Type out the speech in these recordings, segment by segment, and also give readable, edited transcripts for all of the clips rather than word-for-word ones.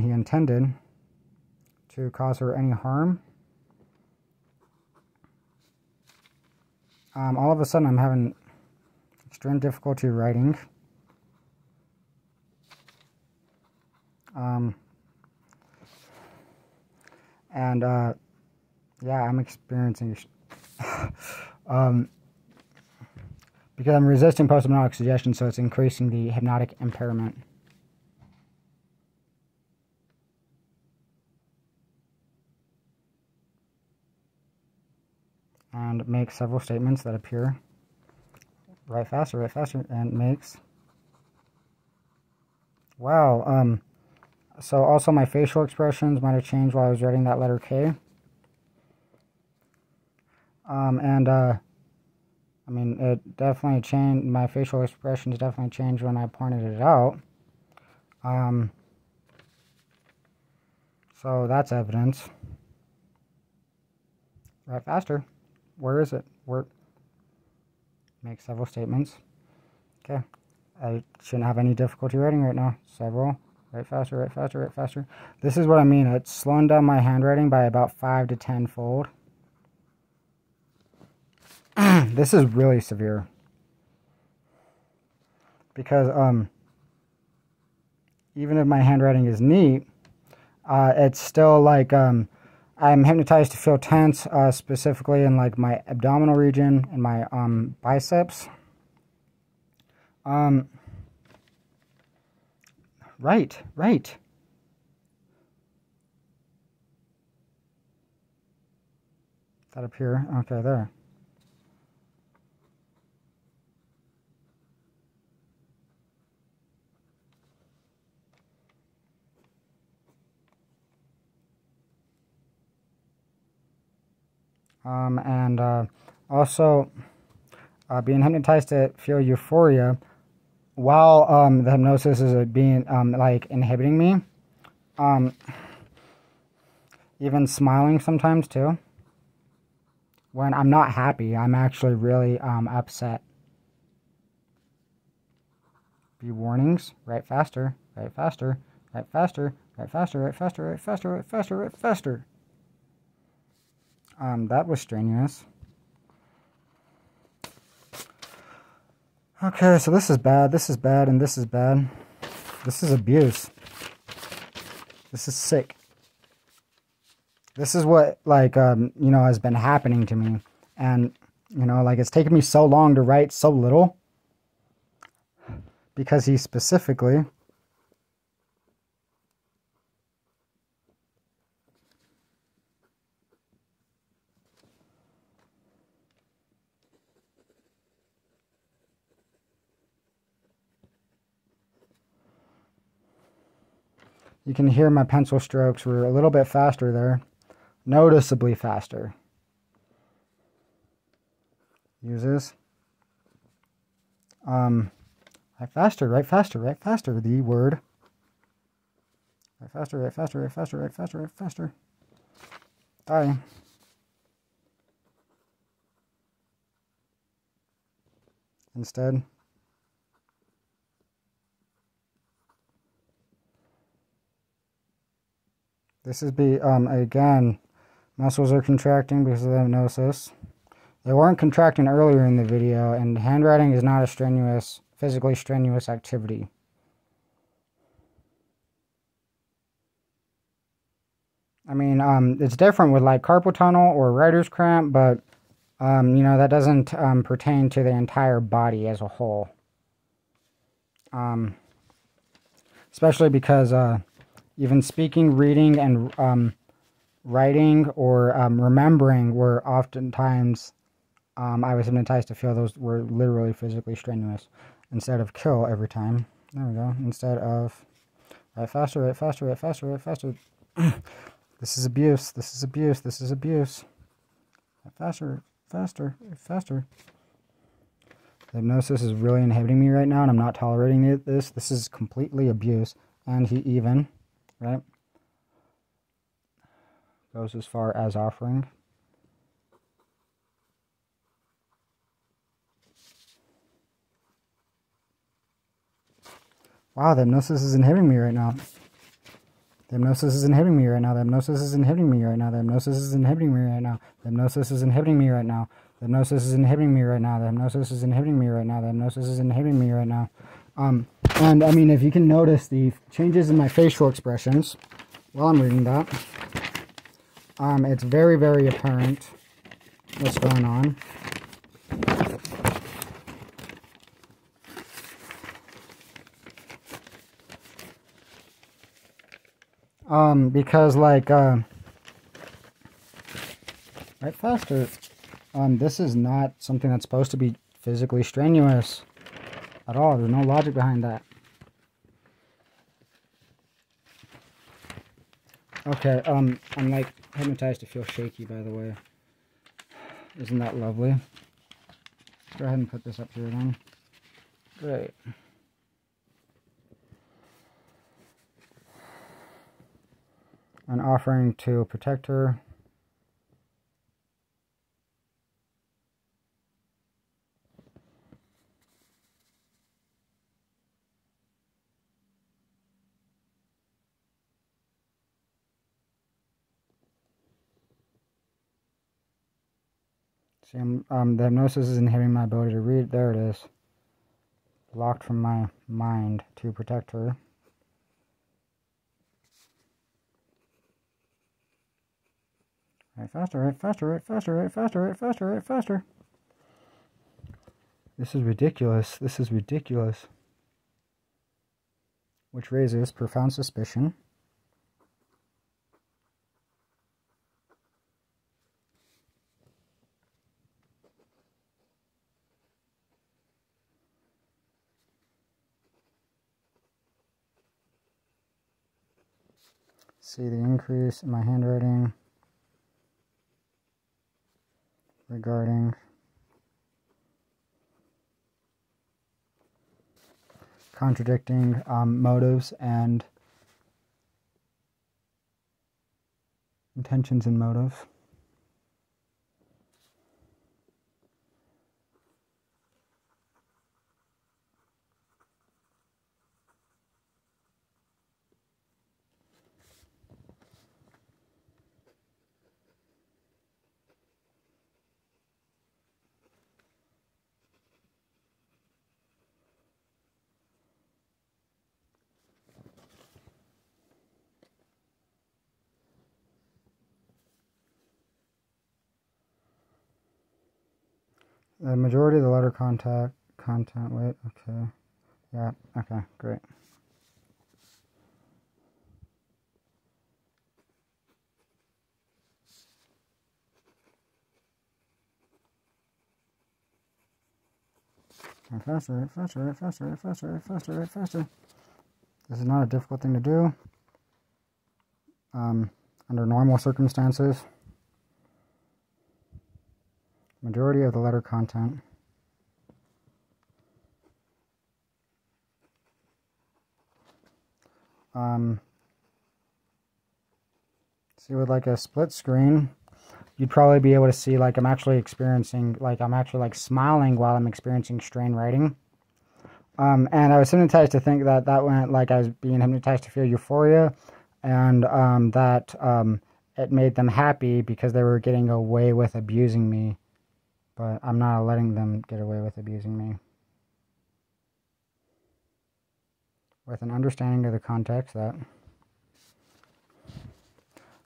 he intended to cause her any harm. All of a sudden I'm having extreme difficulty writing. Yeah, I'm experiencing because I'm resisting post-hypnotic suggestion, so it's increasing the hypnotic impairment. And make several statements that appear. Write faster, and makes. Wow, so also my facial expressions might have changed while I was writing that letter K. I mean, it definitely changed, my facial expressions definitely changed when I pointed it out. So that's evidence. Write faster. Where is it? Where? Make several statements. Okay. I shouldn't have any difficulty writing right now. Several. Write faster, write faster, write faster. This is what I mean. It's slowing down my handwriting by about 5 to 10 fold. This is really severe. Because even if my handwriting is neat, it's still like I'm hypnotized to feel tense, specifically in like my abdominal region and my biceps. Right. That up here? Okay, there. Also being hypnotized to feel euphoria while the hypnosis is being like inhibiting me. Even smiling sometimes too. When I'm not happy, I'm actually really upset. Be warnings. Write faster. Write faster. Write faster. Write faster. Write faster. Write faster. Write faster. Write faster. That was strenuous. Okay, so this is bad, and this is bad. This is abuse. This is sick. This is what, like, you know, has been happening to me. And, you know, like, it's taken me so long to write so little. Because he specifically... You can hear my pencil strokes were a little bit faster there. Noticeably faster. Uses. Write faster, write faster, write faster, the word. Write faster, write faster, write faster, write faster, write faster. Die. Instead. This is again, muscles are contracting because of the hypnosis. They weren't contracting earlier in the video, and handwriting is not a strenuous, physically strenuous activity. I mean, it's different with like carpal tunnel or writer's cramp, but, you know, that doesn't pertain to the entire body as a whole. Especially because, even speaking, reading, and writing or remembering were oftentimes, I was hypnotized to feel those were literally physically strenuous. Instead of kill every time. There we go. Instead of write faster, write faster, write faster, write faster. This is abuse. This is abuse. This is abuse. Write faster, faster, faster. The hypnosis is really inhibiting me right now, and I'm not tolerating this. This is completely abuse. And he even... right? Goes as far as offering. Wow, the hypnosis is inhibiting me right now. The hypnosis is inhibiting me right now. The hypnosis is inhibiting me right now. The hypnosis is inhibiting me right now. The hypnosis is inhibiting me right now. The hypnosis is inhibiting me right now. The hypnosis is inhibiting me right now. The hypnosis is inhibiting me right now. And I mean, if you can notice the changes in my facial expressions while I'm reading that, it's very, very apparent what's going on. Because like, right faster, this is not something that's supposed to be physically strenuous at all. There's no logic behind that. Okay, I'm like hypnotized to feel shaky, by the way. Isn't that lovely? Let's go ahead and put this up here then. Great. An offering to protect her. See, the hypnosis is inhibiting my ability to read. There it is. Blocked from my mind to protect her. Right faster, right faster, right faster, right faster, right faster, right faster. This is ridiculous. This is ridiculous. Which raises profound suspicion. See the increase in my handwriting regarding contradicting motives and intentions and motives. The majority of the letter content, wait, okay. Yeah, okay, great. Right faster, right faster, right faster, right faster, right faster, right faster. This is not a difficult thing to do. Under normal circumstances. Majority of the letter content. See, with like a split screen, you'd probably be able to see like I'm actually experiencing, like I'm actually like smiling while I'm experiencing strain writing. And I was hypnotized to think that that went like I was being hypnotized to feel euphoria, and that it made them happy because they were getting away with abusing me. But I'm not letting them get away with abusing me. With an understanding of the context that...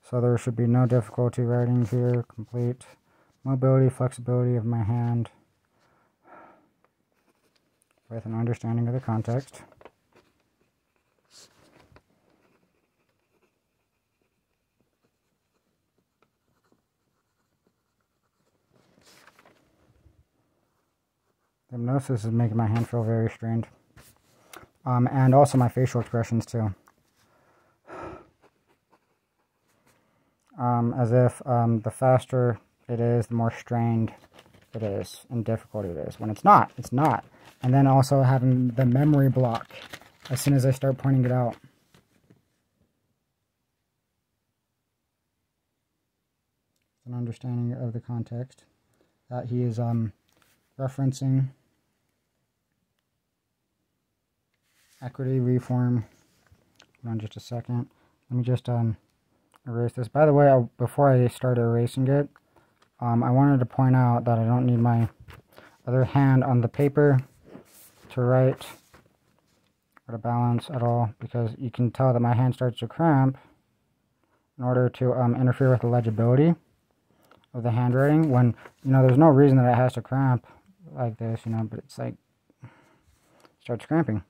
So there should be no difficulty writing here. Complete mobility, flexibility of my hand. With an understanding of the context. The hypnosis is making my hand feel very strained. And also my facial expressions too. As if the faster it is, the more strained it is and difficult it is. When it's not, it's not. And then also having the memory block as soon as I start pointing it out. An understanding of the context that he is referencing equity reform. Hold on just a second. Let me just erase this. By the way, before I start erasing it, I wanted to point out that I don't need my other hand on the paper to write or to balance at all, because you can tell that my hand starts to cramp in order to interfere with the legibility of the handwriting, when, you know, there's no reason that it has to cramp like this, you know, but it's like, it starts cramping.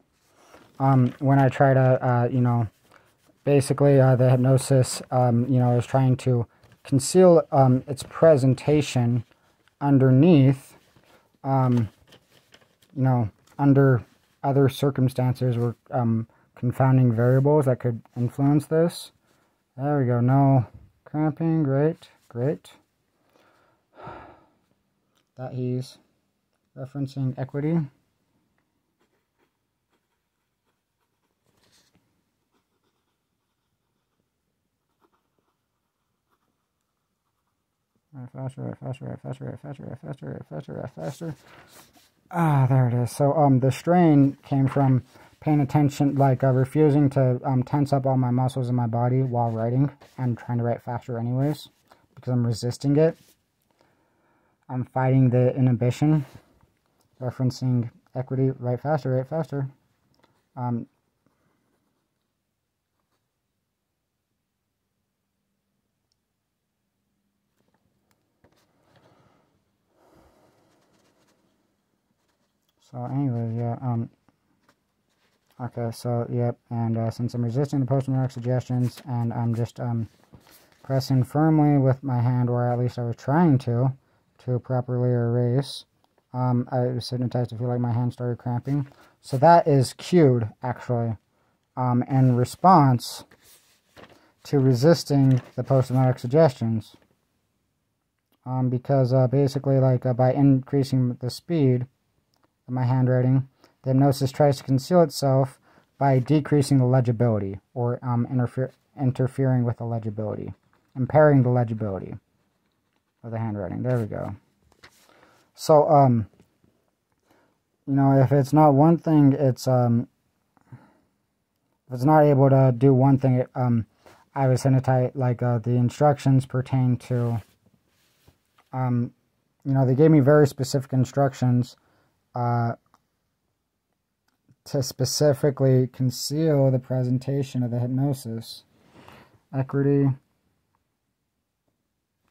When I try to, you know, basically the hypnosis, you know, is trying to conceal its presentation underneath, you know, under other circumstances or confounding variables that could influence this. There we go. No cramping. Great. Great. That he's referencing equity. Right faster, right faster, right faster, right faster, right faster, right faster, right faster. Ah, there it is. So the strain came from paying attention, like refusing to tense up all my muscles in my body while writing and trying to write faster anyways, because I'm resisting it. I'm fighting the inhibition, referencing equity, write faster, write faster. So anyways, yeah, okay, so, yep, and since I'm resisting the post-traumatic suggestions, and I'm just pressing firmly with my hand, or at least I was trying to properly erase, I was hypnotized to feel like my hand started cramping. So that is cued, actually, in response to resisting the post-traumatic suggestions. Because basically, like, by increasing the speed of my handwriting, the hypnosis tries to conceal itself by decreasing the legibility, or interfering with the legibility, impairing the legibility of the handwriting. There we go. So, you know, if it's not one thing, it's, if it's not able to do one thing, I was hypnotized, like, the instructions pertain to, you know, they gave me very specific instructions, to specifically conceal the presentation of the hypnosis. Equity,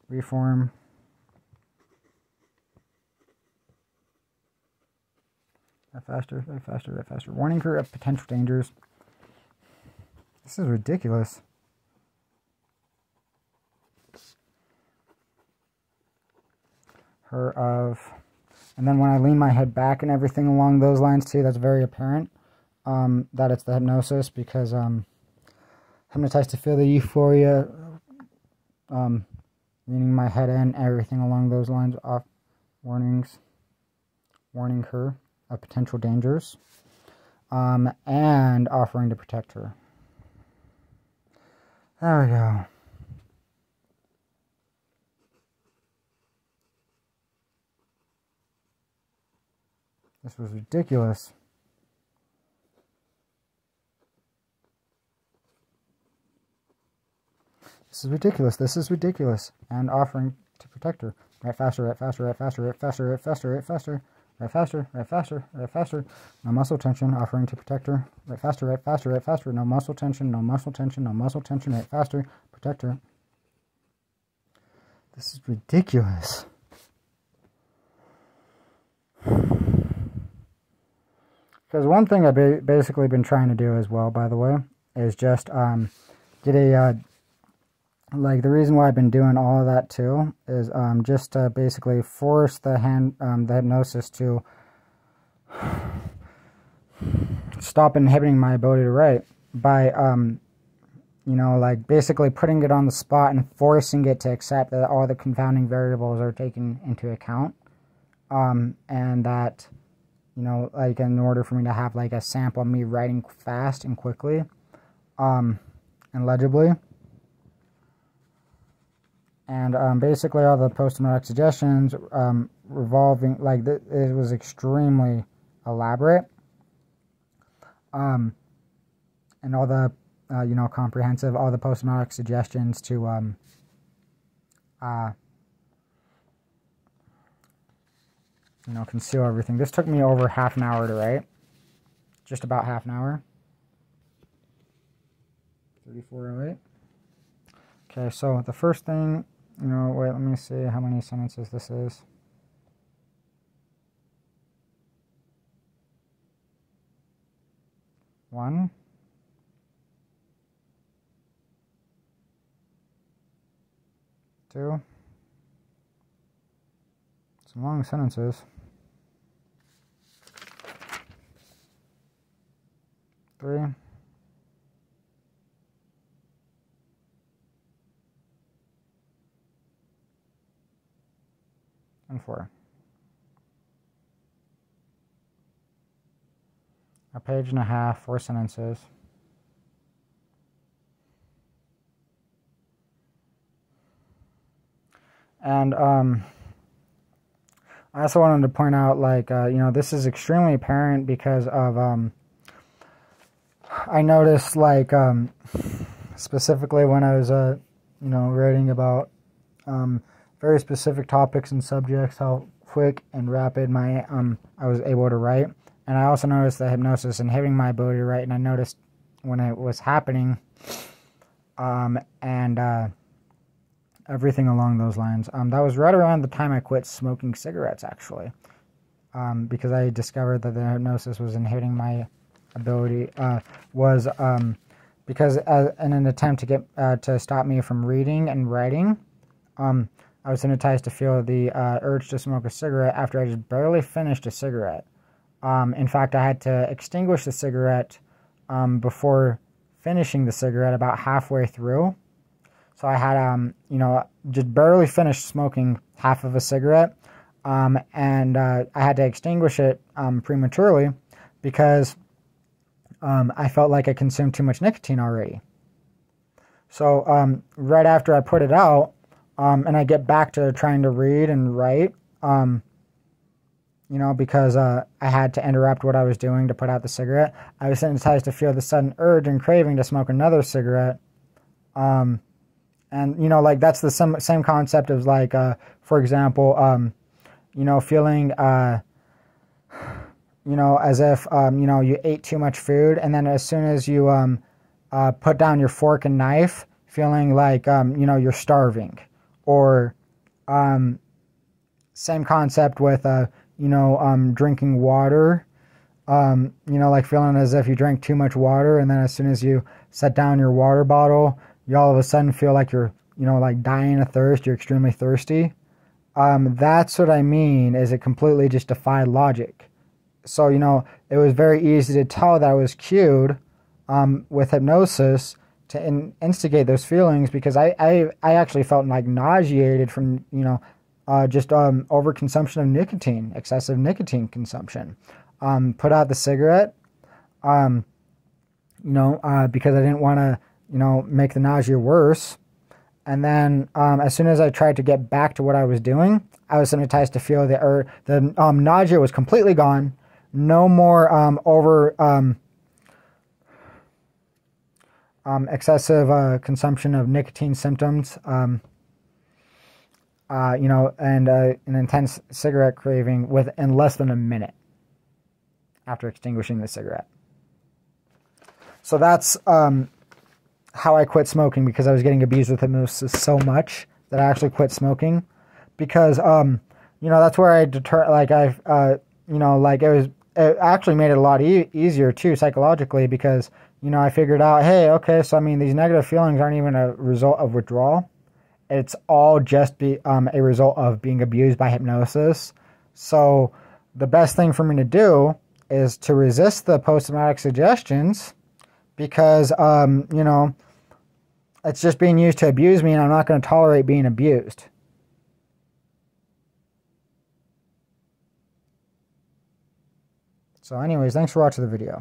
reform, faster, faster, faster. Warning her of potential dangers. This is ridiculous. Her of, and then when I lean my head back and everything along those lines too, that's very apparent that it's the hypnosis, because hypnotized to feel the euphoria, leaning my head in, everything along those lines, off warnings, warning her of potential dangers, and offering to protect her. There we go. This was ridiculous. This is ridiculous. This is ridiculous. And offering to protect her. Right faster, right faster, right faster, right faster, right faster, right faster, right faster, right faster, right faster. No muscle tension, offering to protect her. Right faster, right faster, right faster. No muscle tension, no muscle tension, no muscle tension, right faster, protect her. This is ridiculous. Because one thing I've basically been trying to do as well, by the way, is just get a, like, the reason why I've been doing all of that too is just to basically force the hypnosis to stop inhibiting my ability to write by, you know, like, basically putting it on the spot and forcing it to accept that all the confounding variables are taken into account, and that, you know, like, in order for me to have, like, a sample of me writing fast and quickly, and legibly. And basically all the post-traumatic suggestions revolving, like, it was extremely elaborate. And all the you know, comprehensive. All the post-hypnotic suggestions to, you know, conceal everything. This took me over half an hour to write. Just about half an hour. 3408. Okay, so the first thing, you know, wait, let me see how many sentences this is. One. Two. Some long sentences. Three. And four. A page and a half, 4 sentences. And I also wanted to point out, like, you know, this is extremely apparent because of, I noticed, like, specifically when I was, you know, writing about very specific topics and subjects, how quick and rapid I was able to write. And I also noticed that hypnosis inhibiting my ability to write, and I noticed when it was happening, and everything along those lines. That was right around the time I quit smoking cigarettes, actually, because I discovered that the hypnosis was inhibiting my ability, because in an attempt to get to stop me from reading and writing, I was hypnotized to feel the urge to smoke a cigarette after I just barely finished a cigarette. In fact, I had to extinguish the cigarette before finishing the cigarette about halfway through. So I had, you know, just barely finished smoking half of a cigarette, and I had to extinguish it prematurely because I felt like I consumed too much nicotine already. So right after I put it out, and I get back to trying to read and write, you know, because I had to interrupt what I was doing to put out the cigarette, I was hypnotized to feel the sudden urge and craving to smoke another cigarette. And, you know, like, that's the same concept as, like, for example, you know, feeling, you know, as if, you know, you ate too much food, and then as soon as you put down your fork and knife, feeling like, you know, you're starving. Or same concept with, you know, drinking water, you know, like feeling as if you drank too much water, and then as soon as you set down your water bottle, you all of a sudden feel like you're, you know, like dying of thirst, you're extremely thirsty. That's what I mean, is it completely just defied logic. So, you know, it was very easy to tell that I was cued with hypnosis to instigate those feelings, because I actually felt like nauseated from, you know, just overconsumption of nicotine, excessive nicotine consumption. Put out the cigarette, you know, because I didn't want to, you know, make the nausea worse. And then as soon as I tried to get back to what I was doing, I was hypnotized to feel the nausea was completely gone. No more excessive consumption of nicotine symptoms. You know, and an intense cigarette craving in less than a minute after extinguishing the cigarette. So that's how I quit smoking, because I was getting abused with hypnosis so much that I actually quit smoking. Because, you know, that's where I you know, like, it actually made it a lot easier too psychologically, because, you know, I figured out, hey, okay, so I mean, these negative feelings aren't even a result of withdrawal. It's all just a result of being abused by hypnosis. So the best thing for me to do is to resist the post-hypnotic suggestions, because, you know, it's just being used to abuse me, and I'm not going to tolerate being abused. So anyways, thanks for watching the video.